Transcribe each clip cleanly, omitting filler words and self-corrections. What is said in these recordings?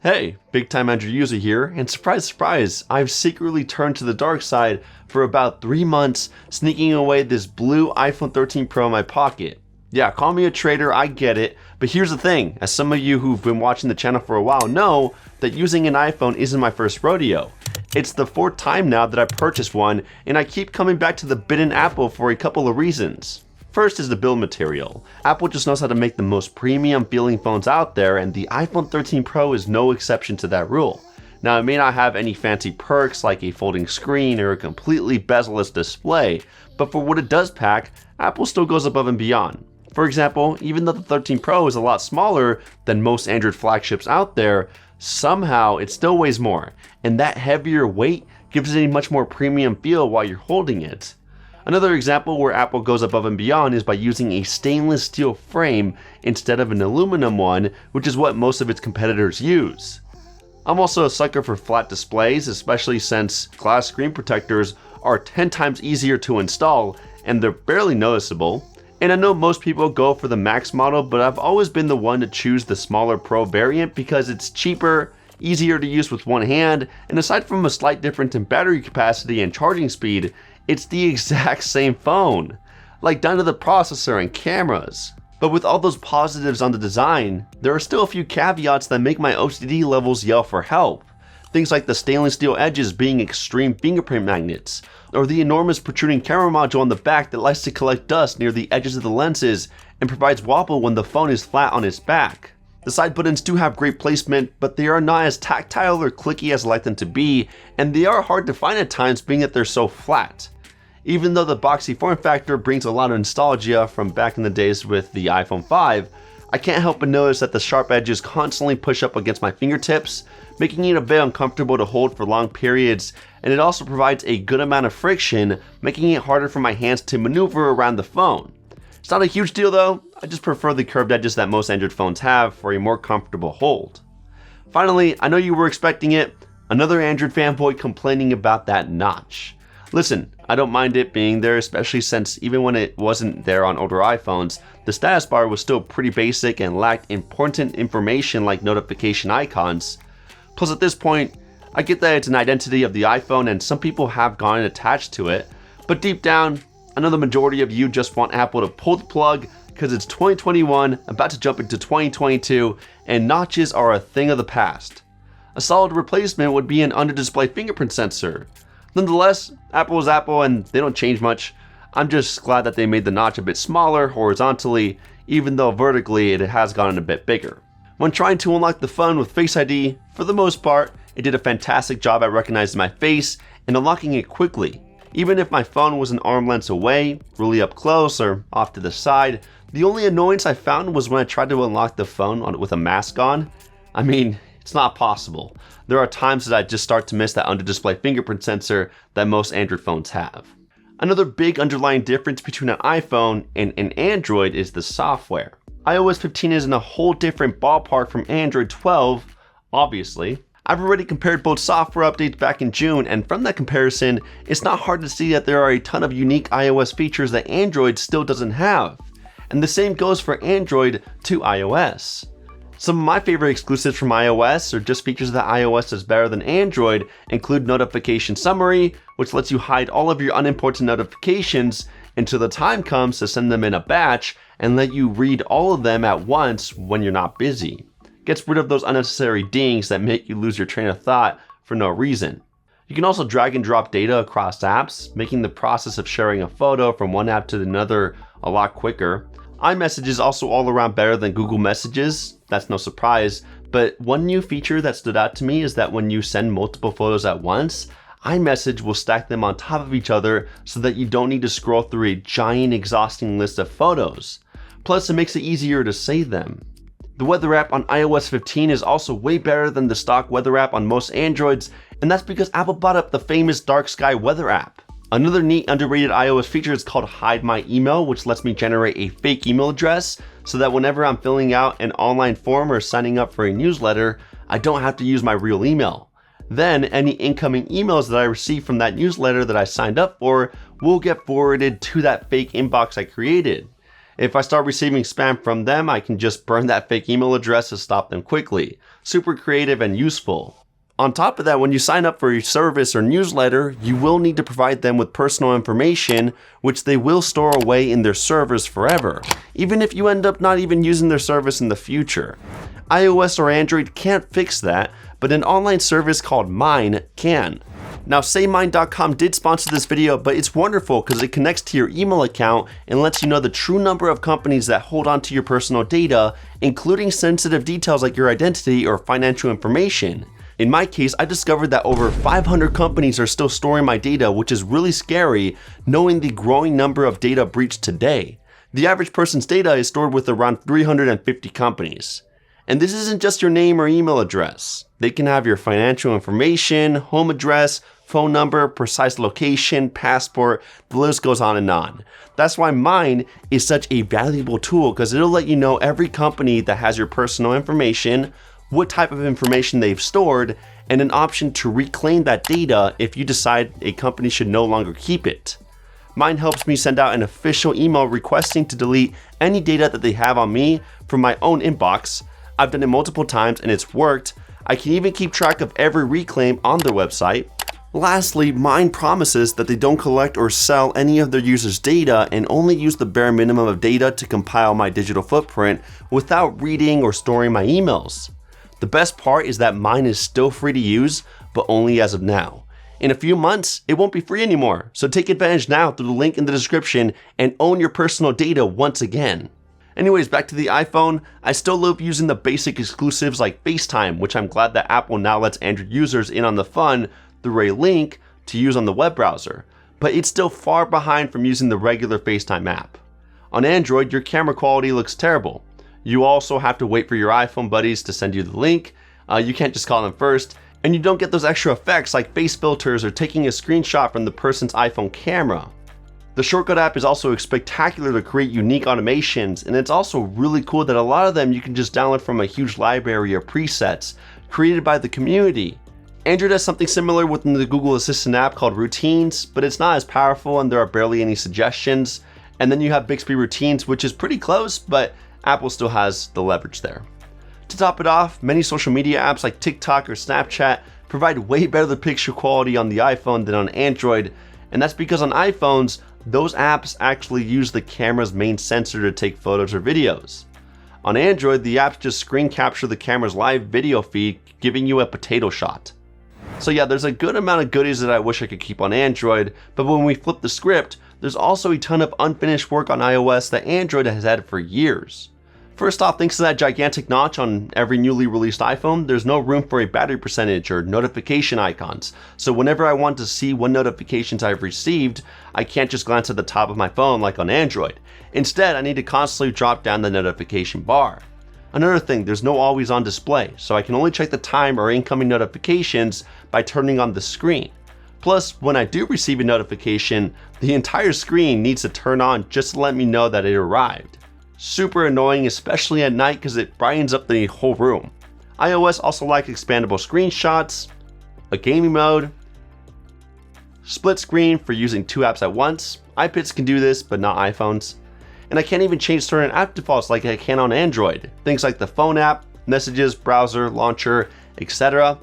Hey, big time Android user here, and surprise surprise, I've secretly turned to the dark side for about 3 months, sneaking away this blue iPhone 13 Pro in my pocket. Yeah, call me a traitor, I get it, but here's the thing, as some of you who've been watching the channel for a while know, that using an iPhone isn't my first rodeo. It's the 4th time now that I purchased one, and I keep coming back to the bitten apple for a couple of reasons. First is the build material. Apple just knows how to make the most premium feeling phones out there, and the iPhone 13 Pro is no exception to that rule. Now, it may not have any fancy perks like a folding screen or a completely bezel-less display, but for what it does pack, Apple still goes above and beyond. For example, even though the 13 Pro is a lot smaller than most Android flagships out there, somehow it still weighs more, and that heavier weight gives it a much more premium feel while you're holding it. Another example where Apple goes above and beyond is by using a stainless steel frame instead of an aluminum one, which is what most of its competitors use. I'm also a sucker for flat displays, especially since glass screen protectors are 10 times easier to install and they're barely noticeable. And I know most people go for the Max model, but I've always been the one to choose the smaller Pro variant because it's cheaper, easier to use with one hand, and aside from a slight difference in battery capacity and charging speed, it's the exact same phone, like down to the processor and cameras. But with all those positives on the design, there are still a few caveats that make my OCD levels yell for help. Things like the stainless steel edges being extreme fingerprint magnets, or the enormous protruding camera module on the back that likes to collect dust near the edges of the lenses and provides wobble when the phone is flat on its back. The side buttons do have great placement, but they are not as tactile or clicky as I like them to be, and they are hard to find at times being that they're so flat. Even though the boxy form factor brings a lot of nostalgia from back in the days with the iPhone 5, I can't help but notice that the sharp edges constantly push up against my fingertips, making it a bit uncomfortable to hold for long periods, and it also provides a good amount of friction, making it harder for my hands to maneuver around the phone. It's not a huge deal though, I just prefer the curved edges that most Android phones have for a more comfortable hold. Finally, I know you were expecting it, another Android fanboy complaining about that notch. Listen, I don't mind it being there, especially since even when it wasn't there on older iPhones, the status bar was still pretty basic and lacked important information like notification icons. Plus at this point, I get that it's an identity of the iPhone and some people have gotten attached to it, but deep down, I know the majority of you just want Apple to pull the plug because it's 2021, about to jump into 2022, and notches are a thing of the past. A solid replacement would be an under-display fingerprint sensor. Nonetheless, Apple is Apple and they don't change much. I'm just glad that they made the notch a bit smaller horizontally, even though vertically it has gotten a bit bigger. When trying to unlock the phone with Face ID, for the most part, it did a fantastic job at recognizing my face and unlocking it quickly. Even if my phone was an arm length away, really up close, or off to the side, the only annoyance I found was when I tried to unlock the phone with a mask on. I mean, it's not possible. There are times that I just start to miss that under-display fingerprint sensor that most Android phones have. Another big underlying difference between an iPhone and an Android is the software. iOS 15 is in a whole different ballpark from Android 12, obviously. I've already compared both software updates back in June, and from that comparison, it's not hard to see that there are a ton of unique iOS features that Android still doesn't have. And the same goes for Android to iOS. Some of my favorite exclusives from iOS, or just features that iOS does better than Android, include Notification Summary, which lets you hide all of your unimportant notifications until the time comes to send them in a batch and let you read all of them at once when you're not busy. Gets rid of those unnecessary dings that make you lose your train of thought for no reason. You can also drag and drop data across apps, making the process of sharing a photo from one app to another a lot quicker. iMessage is also all around better than Google Messages, that's no surprise, but one new feature that stood out to me is that when you send multiple photos at once, iMessage will stack them on top of each other so that you don't need to scroll through a giant exhausting list of photos. Plus, it makes it easier to save them. The weather app on iOS 15 is also way better than the stock weather app on most Androids, and that's because Apple bought up the famous dark sky weather app. Another neat underrated iOS feature is called Hide My Email, which lets me generate a fake email address so that whenever I'm filling out an online form or signing up for a newsletter, I don't have to use my real email. Then any incoming emails that I receive from that newsletter that I signed up for will get forwarded to that fake inbox I created. If I start receiving spam from them, I can just burn that fake email address to stop them quickly. Super creative and useful. On top of that, when you sign up for a service or newsletter, you will need to provide them with personal information, which they will store away in their servers forever, even if you end up not even using their service in the future. iOS or Android can't fix that, but an online service called Mine can. Now, SayMine.com did sponsor this video, but it's wonderful because it connects to your email account and lets you know the true number of companies that hold onto your personal data, including sensitive details like your identity or financial information. In my case, I discovered that over 500 companies are still storing my data, which is really scary knowing the growing number of data breached today. The average person's data is stored with around 350 companies. And this isn't just your name or email address. They can have your financial information, home address, phone number, precise location, passport, the list goes on and on. That's why Mine is such a valuable tool, because it'll let you know every company that has your personal information, what type of information they've stored, and an option to reclaim that data if you decide a company should no longer keep it. Mine helps me send out an official email requesting to delete any data that they have on me from my own inbox. I've done it multiple times and it's worked. I can even keep track of every reclaim on their website. Lastly, Mine promises that they don't collect or sell any of their users' data and only use the bare minimum of data to compile my digital footprint without reading or storing my emails. The best part is that Mine is still free to use, but only as of now. In a few months, it won't be free anymore, so take advantage now through the link in the description and own your personal data once again. Anyways, back to the iPhone, I still love using the basic exclusives like FaceTime, which I'm glad that Apple now lets Android users in on the fun through a link to use on the web browser, but it's still far behind from using the regular FaceTime app. On Android, your camera quality looks terrible. You also have to wait for your iPhone buddies to send you the link. You can't just call them first, and you don't get those extra effects like face filters or taking a screenshot from the person's iPhone camera. The Shortcut app is also spectacular to create unique automations, and it's also really cool that a lot of them you can just download from a huge library of presets created by the community. Android has something similar within the Google Assistant app called Routines, but it's not as powerful and there are barely any suggestions. And then you have Bixby Routines, which is pretty close, but Apple still has the leverage there. To top it off, many social media apps like TikTok or Snapchat provide way better picture quality on the iPhone than on Android, and that's because on iPhones, those apps actually use the camera's main sensor to take photos or videos. On Android, the apps just screen capture the camera's live video feed, giving you a potato shot. So yeah, there's a good amount of goodies that I wish I could keep on Android, but when we flip the script, there's also a ton of unfinished work on iOS that Android has had for years. First off, thanks to that gigantic notch on every newly released iPhone, there's no room for a battery percentage or notification icons. So whenever I want to see what notifications I've received, I can't just glance at the top of my phone like on Android. Instead, I need to constantly drop down the notification bar. Another thing, there's no always on display, so I can only check the time or incoming notifications by turning on the screen. Plus, when I do receive a notification, the entire screen needs to turn on just to let me know that it arrived. Super annoying, especially at night because it brightens up the whole room. iOS also likes expandable screenshots, a gaming mode, split screen for using two apps at once. iPads can do this, but not iPhones. And I can't even change certain app defaults like I can on Android. Things like the phone app, messages, browser, launcher, etc.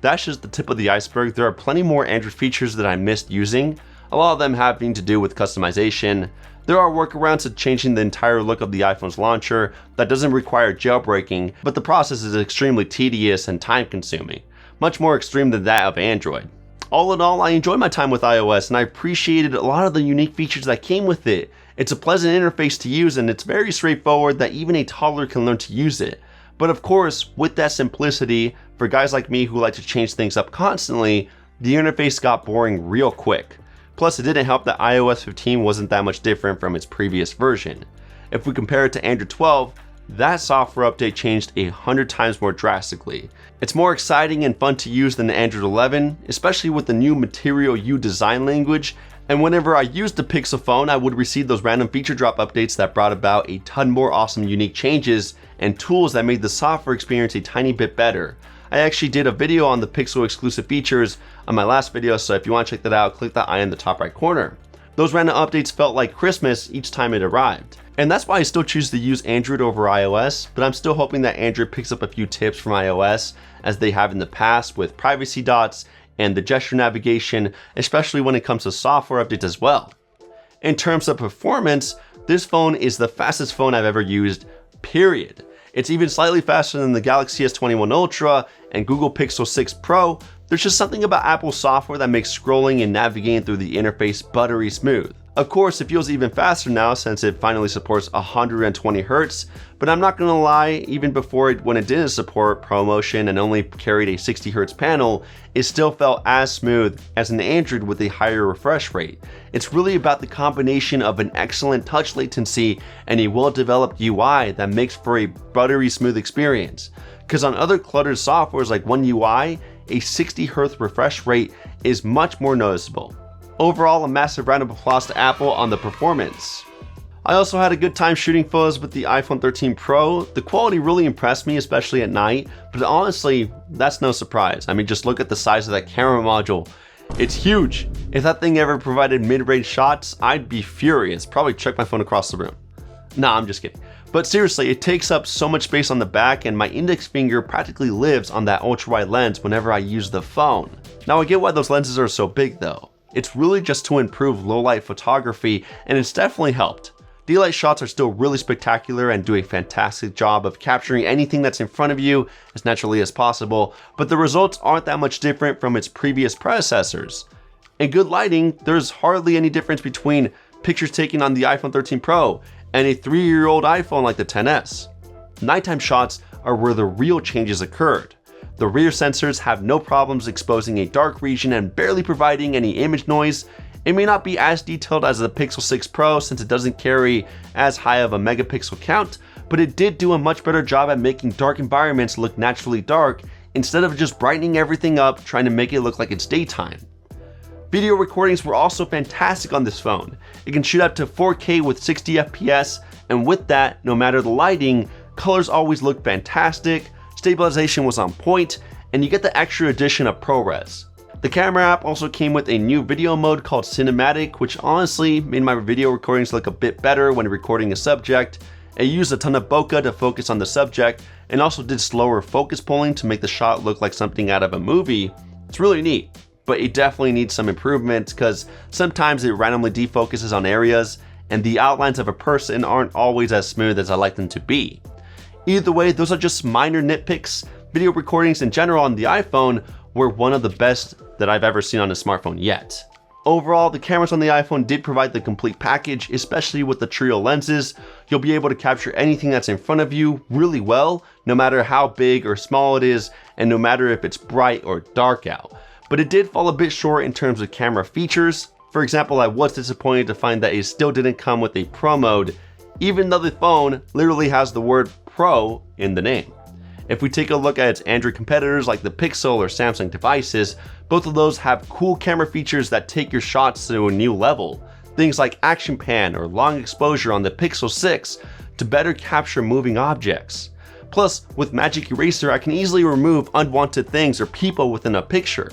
That's just the tip of the iceberg. There are plenty more Android features that I missed using, a lot of them having to do with customization. There are workarounds to changing the entire look of the iPhone's launcher that doesn't require jailbreaking, but the process is extremely tedious and time consuming, much more extreme than that of Android. All in all, I enjoyed my time with iOS and I appreciated a lot of the unique features that came with it. It's a pleasant interface to use and it's very straightforward that even a toddler can learn to use it. But of course, with that simplicity, for guys like me who like to change things up constantly, the interface got boring real quick. Plus, it didn't help that iOS 15 wasn't that much different from its previous version. If we compare it to Android 12, that software update changed 100 times more drastically. It's more exciting and fun to use than Android 11, especially with the new Material U design language, and whenever I used the Pixel phone, I would receive those random feature drop updates that brought about a ton more awesome unique changes and tools that made the software experience a tiny bit better. I actually did a video on the Pixel exclusive features on my last video, so if you want to check that out, click that eye in the top right corner. Those random updates felt like Christmas each time it arrived. And that's why I still choose to use Android over iOS, but I'm still hoping that Android picks up a few tips from iOS as they have in the past with privacy dots and the gesture navigation, especially when it comes to software updates as well. In terms of performance, this phone is the fastest phone I've ever used, period. It's even slightly faster than the Galaxy S21 Ultra and Google Pixel 6 Pro. There's just something about Apple's software that makes scrolling and navigating through the interface buttery smooth. Of course, it feels even faster now since it finally supports 120 Hz, but I'm not gonna lie, even before when it didn't support ProMotion and only carried a 60 Hz panel, it still felt as smooth as an Android with a higher refresh rate. It's really about the combination of an excellent touch latency and a well-developed UI that makes for a buttery smooth experience. Because on other cluttered softwares like One UI, a 60 Hz refresh rate is much more noticeable. Overall, a massive round of applause to Apple on the performance. I also had a good time shooting photos with the iPhone 13 Pro. The quality really impressed me, especially at night, but honestly, that's no surprise. I mean, just look at the size of that camera module. It's huge. If that thing ever provided mid-range shots, I'd be furious. Probably chuck my phone across the room. Nah, I'm just kidding. But seriously, it takes up so much space on the back and my index finger practically lives on that ultra-wide lens whenever I use the phone. Now I get why those lenses are so big though. It's really just to improve low-light photography, and it's definitely helped. D-light shots are still really spectacular and do a fantastic job of capturing anything that's in front of you as naturally as possible, but the results aren't that much different from its previous predecessors. In good lighting, there's hardly any difference between pictures taken on the iPhone 13 Pro and a 3-year-old iPhone like the XS. Nighttime shots are where the real changes occurred. The rear sensors have no problems exposing a dark region and barely providing any image noise. It may not be as detailed as the Pixel 6 Pro since it doesn't carry as high of a megapixel count, but it did do a much better job at making dark environments look naturally dark instead of just brightening everything up trying to make it look like it's daytime. Video recordings were also fantastic on this phone. It can shoot up to 4K with 60 FPS, and with that, no matter the lighting, colors always look fantastic, stabilization was on point, and you get the extra addition of ProRes. The camera app also came with a new video mode called Cinematic, which honestly made my video recordings look a bit better when recording a subject. It used a ton of bokeh to focus on the subject, and also did slower focus pulling to make the shot look like something out of a movie. It's really neat, but it definitely needs some improvements because sometimes it randomly defocuses on areas, and the outlines of a person aren't always as smooth as I like them to be. Either way, those are just minor nitpicks. Video recordings in general on the iPhone were one of the best that I've ever seen on a smartphone yet. Overall, the cameras on the iPhone did provide the complete package, especially with the trio lenses. You'll be able to capture anything that's in front of you really well, no matter how big or small it is, and no matter if it's bright or dark out. But it did fall a bit short in terms of camera features. For example, I was disappointed to find that it still didn't come with a Pro mode, even though the phone literally has the word Pro in the name. If we take a look at its Android competitors like the Pixel or Samsung devices, both of those have cool camera features that take your shots to a new level. Things like action pan or long exposure on the Pixel 6 to better capture moving objects. Plus, with Magic Eraser, I can easily remove unwanted things or people within a picture.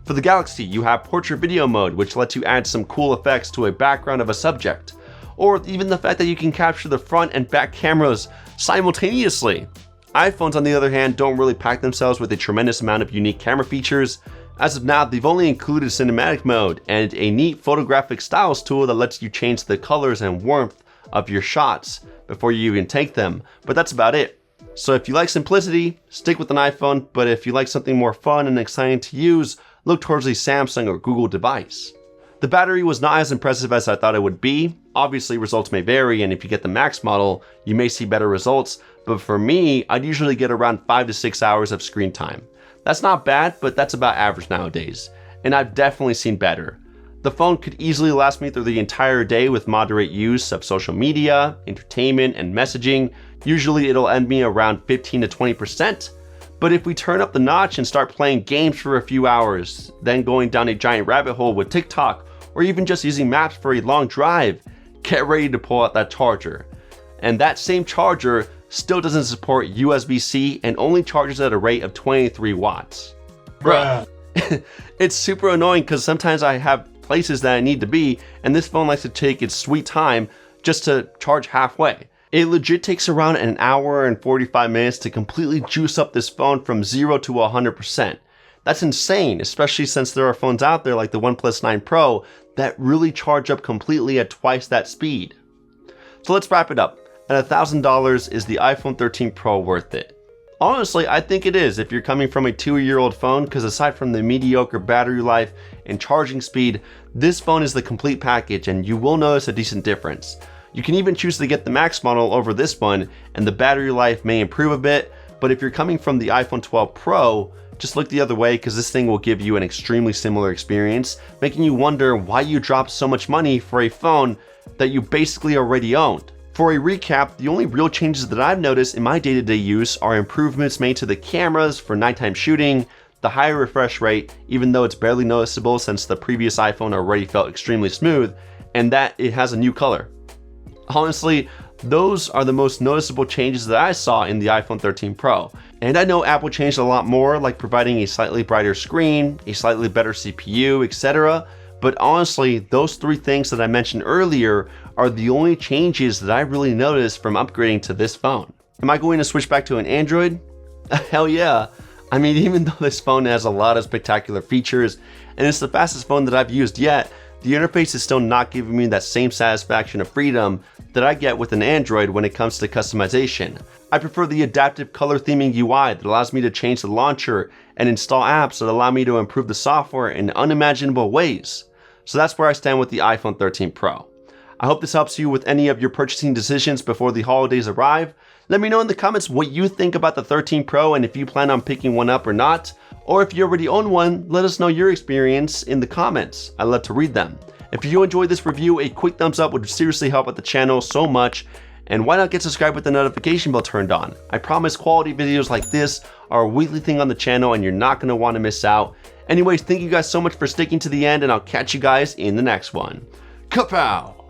For the Galaxy, you have portrait video mode, which lets you add some cool effects to a background of a subject. Or even the fact that you can capture the front and back cameras simultaneously. iPhones, on the other hand, don't really pack themselves with a tremendous amount of unique camera features. As of now, they've only included cinematic mode and a neat photographic styles tool that lets you change the colors and warmth of your shots before you even take them, but that's about it. So if you like simplicity, stick with an iPhone, but if you like something more fun and exciting to use, look towards a Samsung or Google device. The battery was not as impressive as I thought it would be. Obviously, results may vary, and if you get the max model, you may see better results, but for me, I'd usually get around 5 to 6 hours of screen time. That's not bad, but that's about average nowadays, and I've definitely seen better. The phone could easily last me through the entire day with moderate use of social media, entertainment, and messaging. Usually it'll end me around 15 to 20%, but if we turn up the notch and start playing games for a few hours, then going down a giant rabbit hole with TikTok, or even just using maps for a long drive, get ready to pull out that charger. And that same charger still doesn't support USB-C and only charges at a rate of 23 watts. Bruh. It's super annoying because sometimes I have places that I need to be, and this phone likes to take its sweet time just to charge halfway. It legit takes around an hour and 45 minutes to completely juice up this phone from 0 to 100%. That's insane, especially since there are phones out there like the OnePlus 9 Pro that really charge up completely at twice that speed. So let's wrap it up. At $1,000, is the iPhone 13 Pro worth it? Honestly, I think it is if you're coming from a 2-year-old phone, because aside from the mediocre battery life and charging speed, this phone is the complete package and you will notice a decent difference. You can even choose to get the Max model over this one and the battery life may improve a bit, but if you're coming from the iPhone 12 Pro, just look the other way because this thing will give you an extremely similar experience, making you wonder why you dropped so much money for a phone that you basically already owned. For a recap, the only real changes that I've noticed in my day-to-day use are improvements made to the cameras for nighttime shooting, the higher refresh rate, even though it's barely noticeable since the previous iPhone already felt extremely smooth, and that it has a new color. Honestly, those are the most noticeable changes that I saw in the iPhone 13 Pro. And I know Apple changed a lot more, like providing a slightly brighter screen, a slightly better CPU, etc. But honestly, those 3 things that I mentioned earlier are the only changes that I really noticed from upgrading to this phone. Am I going to switch back to an Android? Hell yeah. I mean, even though this phone has a lot of spectacular features and it's the fastest phone that I've used yet, the interface is still not giving me that same satisfaction of freedom that I get with an Android when it comes to customization. I prefer the adaptive color theming UI that allows me to change the launcher and install apps that allow me to improve the software in unimaginable ways. So that's where I stand with the iPhone 13 Pro. I hope this helps you with any of your purchasing decisions before the holidays arrive. Let me know in the comments what you think about the 13 Pro and if you plan on picking one up or not. Or if you already own one, let us know your experience in the comments. I love to read them. If you enjoyed this review, a quick thumbs up would seriously help out the channel so much. And why not get subscribed with the notification bell turned on? I promise quality videos like this are a weekly thing on the channel and you're not going to want to miss out. Anyways, thank you guys so much for sticking to the end and I'll catch you guys in the next one. Kapow!